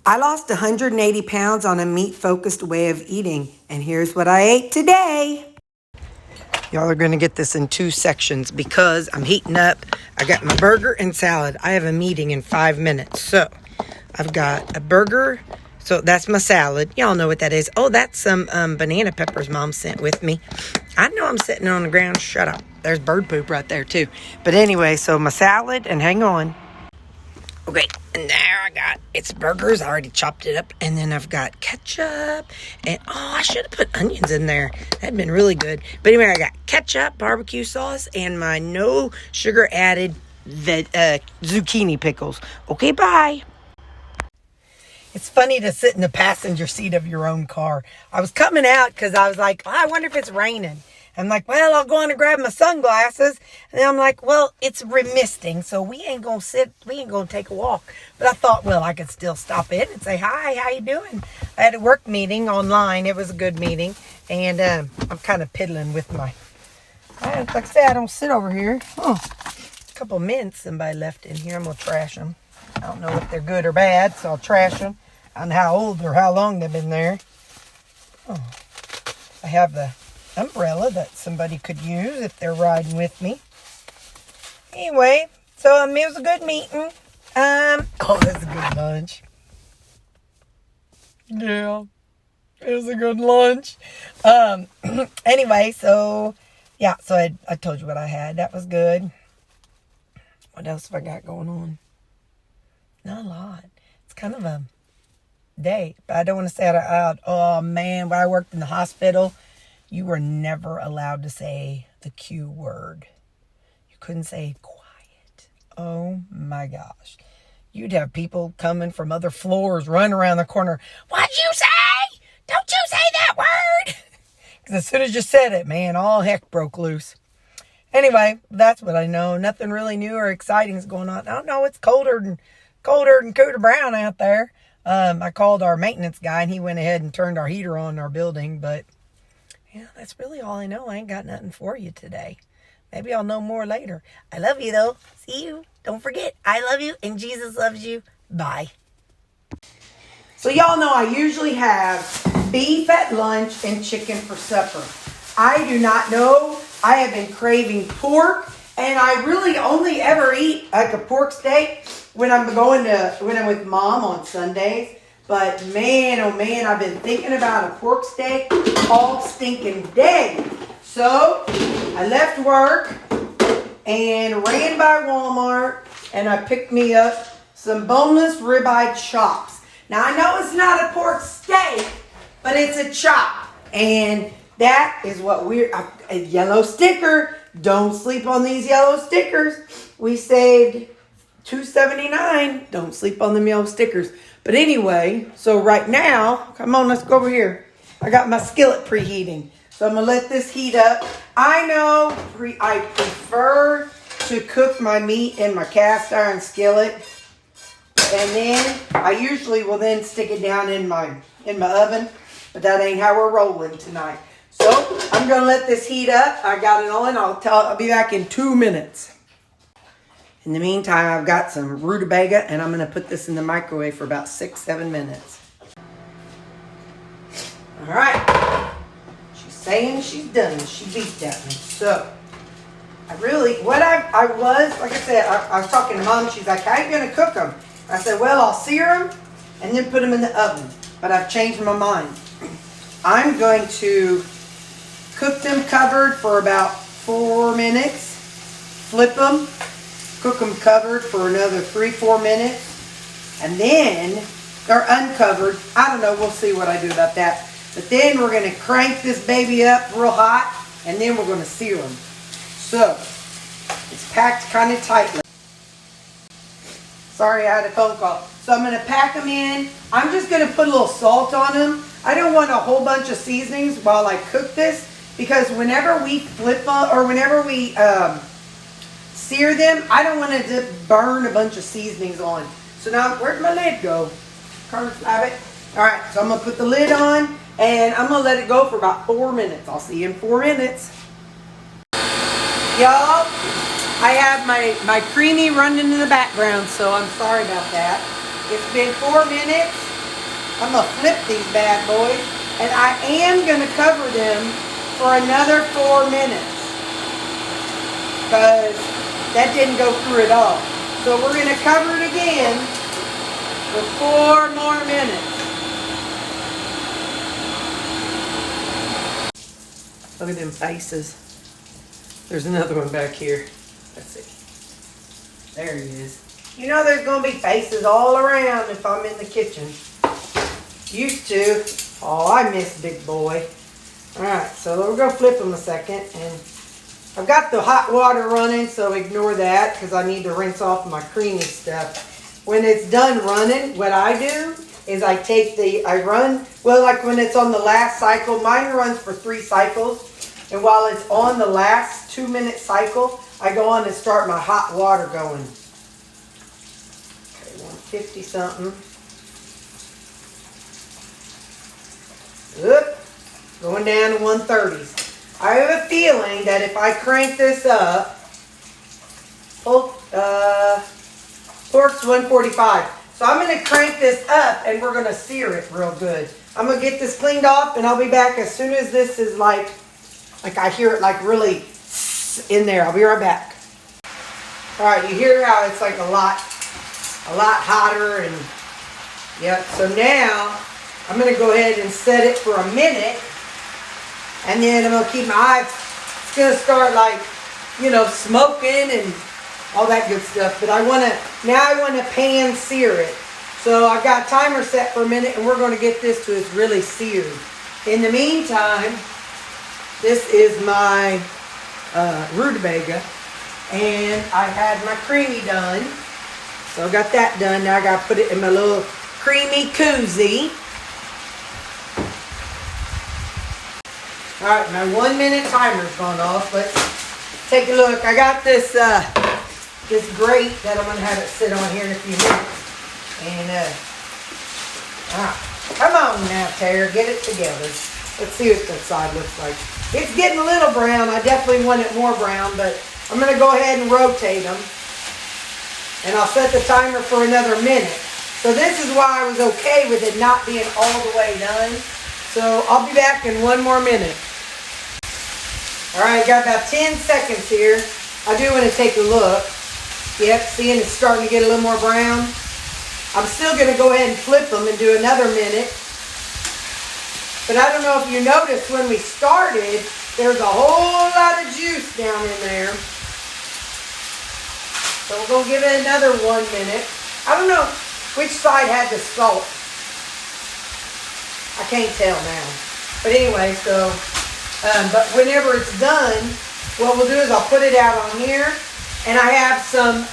I lost 180 pounds on a meat-focused way of eating, and here's what I ate today. Y'all are going to get this in 2 sections because I'm heating up. I got my burger and salad. I have a meeting in 5 minutes. So I've got a burger. So that's my salad. Y'all know what that is. Oh, that's some banana peppers Mom sent with me. I know I'm sitting on the ground. Shut up. There's bird poop right there too. But anyway, so my salad, and hang on. Okay, and there I got, it's burgers. I already chopped it up. And then I've got ketchup. And, oh, I should have put onions in there. That'd been really good. But anyway, I got ketchup, barbecue sauce, and my no sugar added zucchini pickles. Okay, bye. It's funny to sit in the passenger seat of your own car. I was coming out because I was like, oh, I wonder if it's raining. I'm like, well, I'll go on and grab my sunglasses. And then I'm like, well, it's remisting, so we ain't going to take a walk. But I thought, well, I could still stop in and say, hi, how you doing? I had a work meeting online. It was a good meeting. And I'm kind of piddling with like I said, I don't sit over here. Oh, a couple mints somebody left in here. I'm going to trash them. I don't know if they're good or bad, so I'll trash them. I don't know how old or how long they've been there. Oh, I have the umbrella that somebody could use if they're riding with me. Anyway, so it was a good meeting. Oh, that's a good lunch. Yeah, it was a good lunch. Anyway, so yeah, so I told you what I had. That was good. What else have I got going on? Not a lot. It's kind of a day, but I don't want to say it out loud. Oh man, when I worked in the hospital, you were never allowed to say the Q word. You couldn't say quiet. Oh my gosh. You'd have people coming from other floors running around the corner. What'd you say? Don't you say that word? Because as soon as you said it, man, all heck broke loose. Anyway, that's what I know. Nothing really new or exciting is going on. I don't know. It's colder than Cooter Brown out there. I called our maintenance guy, and he went ahead and turned our heater on in our building, but yeah, that's really all I know. I ain't got nothing for you today. Maybe I'll know more later. I love you, though. See you. Don't forget, I love you, and Jesus loves you. Bye. So y'all know I usually have beef at lunch and chicken for supper. I do not know. I have been craving pork, and I really only ever eat like a pork steak when I'm with Mom on Sundays. But man, oh man, I've been thinking about a pork steak all stinking day. So I left work and ran by Walmart, and I picked me up some boneless ribeye chops. Now I know it's not a pork steak, but it's a chop. And that is what a yellow sticker. Don't sleep on these yellow stickers. We saved $2.79. Don't sleep on them yellow stickers. But anyway, so right now, come on, let's go over here. I got my skillet preheating. So I'm going to let this heat up. I know I prefer to cook my meat in my cast iron skillet. And then I usually will then stick it down in my oven. But that ain't how we're rolling tonight. So I'm going to let this heat up. I got it on. I'll be back in 2 minutes. In the meantime, I've got some rutabaga, and I'm going to put this in the microwave for about 6-7 minutes. All right. She's saying she's done. She beat at me. So, I was talking to Mom. She's like, how are you going to cook them? I said, well, I'll sear them and then put them in the oven. But I've changed my mind. I'm going to cook them covered for about 4 minutes. Flip them. Cook them covered for another 3-4 minutes. And then they're uncovered. I don't know. We'll see what I do about that. But then we're going to crank this baby up real hot. And then we're going to sear them. So, it's packed kind of tightly. Sorry, I had a phone call. So I'm going to pack them in. I'm just going to put a little salt on them. I don't want a whole bunch of seasonings while I cook this. Because whenever we flip them, or whenever we sear them, I don't want to burn a bunch of seasonings on. So now, where'd my lid go? Alright, so I'm going to put the lid on, and I'm going to let it go for about 4 minutes. I'll see you in 4 minutes. Y'all, I have my creamy running in the background, so I'm sorry about that. It's been 4 minutes, I'm going to flip these bad boys. And I am going to cover them for another 4 minutes. Because that didn't go through at all. So we're going to cover it again for 4 more minutes. Look at them faces. There's another one back here. Let's see. There he is. You know there's going to be faces all around if I'm in the kitchen. Used to. Oh, I miss big boy. Alright, so we're going to flip him a second. And I've got the hot water running, so ignore that because I need to rinse off my creamy stuff. When it's done running, what I do is I run, well, like when it's on the last cycle, mine runs for 3 cycles. And while it's on the last 2-minute cycle, I go on and start my hot water going. Okay, 150 something. Oop, going down to 130s. I have a feeling that if I crank this up, pork's 145. So I'm going to crank this up and we're going to sear it real good. I'm going to get this cleaned off and I'll be back as soon as this is like I hear it like really in there. I'll be right back. All right, you hear how it's like a lot hotter and yep. So now I'm going to go ahead and set it for a minute and then I'm going to keep my eyes. It's going to start like, you know, smoking and all that good stuff. But I want to pan sear it. So I've got timer set for a minute and we're going to get this to it's really seared. In the meantime, this is my rutabaga and I had my creamy done. So I got that done. Now I got to put it in my little creamy koozie. All right, my 1 minute timer's gone off. Let's take a look. I got this this grate that I'm gonna have it sit on here in a few minutes. And come on now, Terri, get it together. Let's see what that side looks like. It's getting a little brown. I definitely want it more brown, but I'm gonna go ahead and rotate them. And I'll set the timer for another minute. So this is why I was okay with it not being all the way done. So I'll be back in 1 more minute. All right, got about 10 seconds here. I do want to take a look. Yep, seeing it's starting to get a little more brown. I'm still going to go ahead and flip them and do another minute. But I don't know if you noticed when we started, there's a whole lot of juice down in there. So we're going to give it another 1 minute. I don't know which side had the salt. I can't tell now. But anyway, so, but whenever it's done, what we'll do is I'll put it out on here. And I have some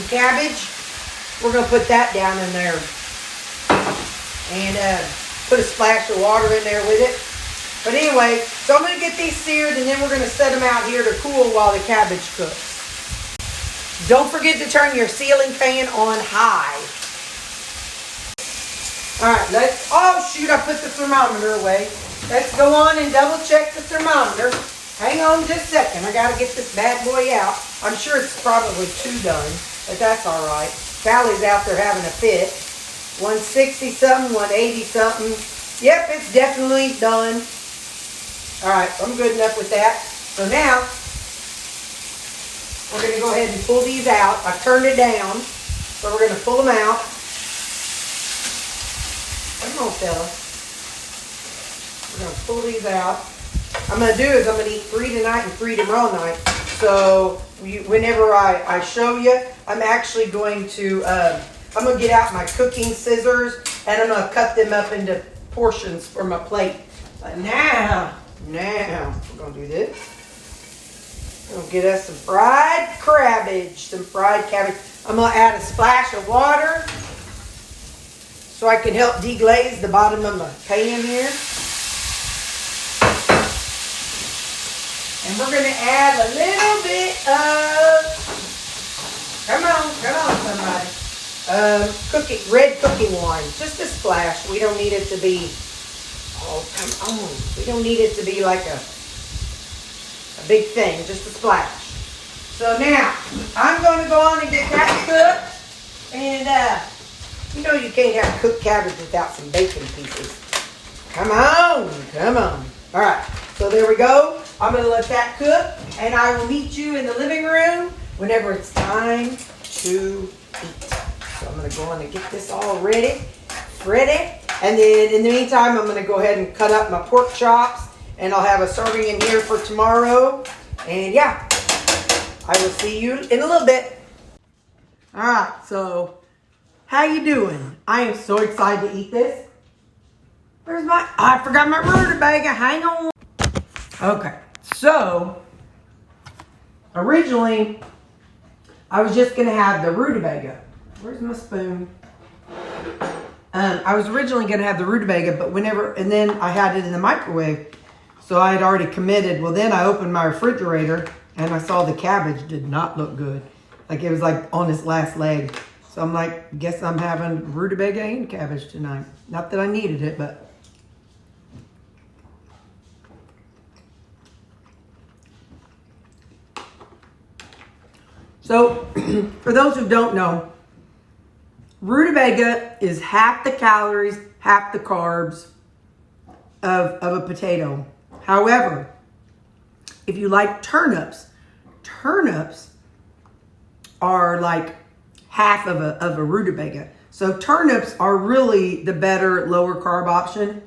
cabbage. We're going to put that down in there. And put a splash of water in there with it. But anyway, so I'm going to get these seared and then we're going to set them out here to cool while the cabbage cooks. Don't forget to turn your ceiling fan on high. Alright, oh shoot, I put the thermometer away. Let's go on and double check the thermometer. Hang on just a second, I gotta get this bad boy out. I'm sure it's probably 2 done, but that's alright. Sally's out there having a fit. 160 something, 180 something. Yep, it's definitely done. Alright, I'm good enough with that. So now, we're going to go ahead and pull these out. I've turned it down, so we're going to pull them out. Come on, fella. We're going to pull these out. I'm going to do is I'm going to eat 3 tonight and 3 tomorrow night. So whenever I show you, I'm actually going to, I'm going to get out my cooking scissors and I'm going to cut them up into portions for my plate. But now, we're going to do this. We're going to get us some fried cabbage, I'm going to add a splash of water so I can help deglaze the bottom of my pan here. And we're going to add a little bit of, come on somebody, red cooking wine, just a splash. We don't need it to be, oh come on, we don't need it to be like a big thing, just a splash. So now, I'm going to go on and get that cooked. And, you know you can't have cooked cabbage without some bacon pieces. Come on, come on. All right, so there we go. I'm going to let that cook, and I will meet you in the living room whenever it's time to eat. So I'm going to go on and get this all ready. And then in the meantime, I'm going to go ahead and cut up my pork chops, and I'll have a serving in here for tomorrow. And yeah, I will see you in a little bit. All right, so how you doing? I am so excited to eat this. I forgot my rutabaga. Hang on. Okay, so originally I was just going to have the rutabaga. Where's my spoon? I was originally going to have the rutabaga, but and then I had it in the microwave. So I had already committed. Well, then I opened my refrigerator and I saw the cabbage did not look good. Like it was like on its last leg. So I'm like, guess I'm having rutabaga and cabbage tonight. Not that I needed it, but. So for those who don't know, rutabaga is half the calories, half the carbs of a potato. However, if you like turnips are like half of a rutabaga. So turnips are really the better lower carb option.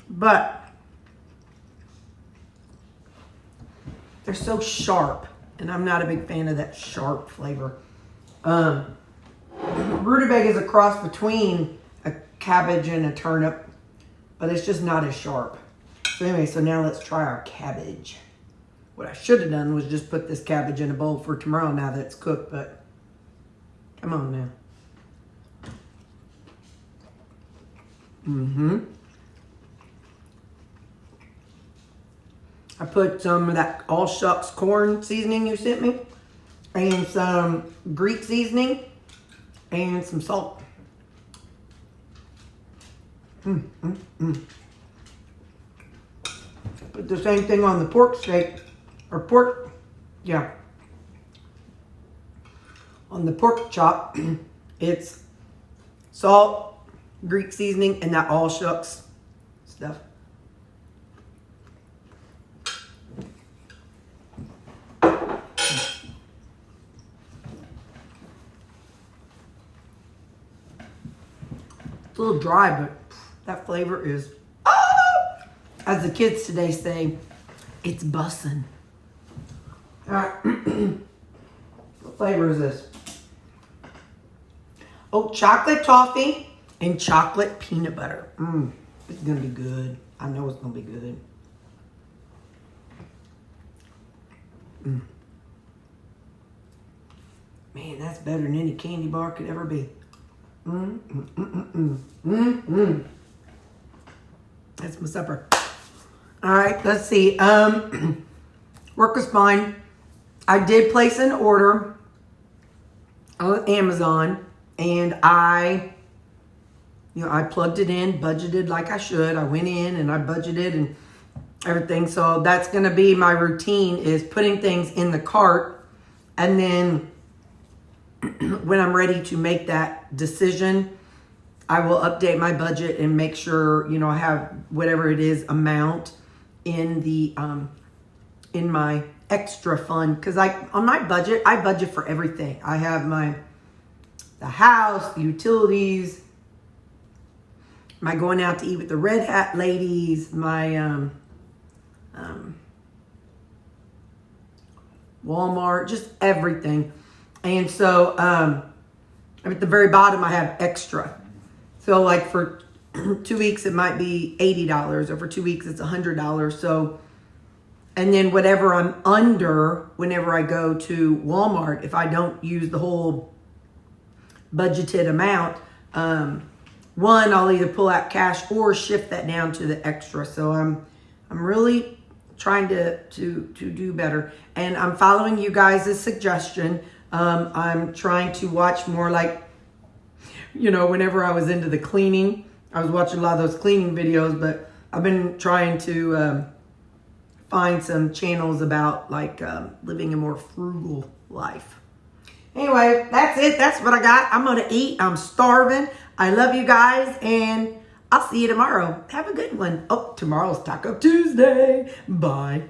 But they're so sharp. And I'm not a big fan of that sharp flavor. Rutabaga is a cross between a cabbage and a turnip, but it's just not as sharp. So anyway, so now let's try our cabbage. What I should have done was just put this cabbage in a bowl for tomorrow now that it's cooked, but come on now. I put some of that all shucks corn seasoning you sent me, and some Greek seasoning, and some salt. Put the same thing on the pork steak, or pork, yeah. On the pork chop, it's salt, Greek seasoning, and that all shucks stuff. A little dry, but that flavor is, as the kids today say, it's bussin'. All right. What flavor is this? Oh, chocolate toffee and chocolate peanut butter. It's gonna be good. I know it's gonna be good. Man, that's better than any candy bar could ever be. That's my supper. All right, let's see. Work was fine. I did place an order on Amazon, and I plugged it in, budgeted like I should. I went in and I budgeted and everything. So that's going to be my routine, is putting things in the cart, and then when I'm ready to make that decision, I will update my budget and make sure, I have whatever it is amount in the in my extra fund. Because on my budget, I budget for everything. I have the house, the utilities, my going out to eat with the Red Hat ladies, my Walmart, just everything. And so at the very bottom, I have extra. So like for 2 weeks, it might be $80, or for 2 weeks, it's $100. So, and then whatever I'm under, whenever I go to Walmart, if I don't use the whole budgeted amount, one, I'll either pull out cash or shift that down to the extra. So I'm really trying to do better. And I'm following you guys' suggestion. I'm trying to watch more, like, whenever I was into the cleaning, I was watching a lot of those cleaning videos, but I've been trying to find some channels about like living a more frugal life. Anyway, that's it. That's what I got. I'm going to eat. I'm starving. I love you guys, and I'll see you tomorrow. Have a good one. Oh, tomorrow's Taco Tuesday. Bye.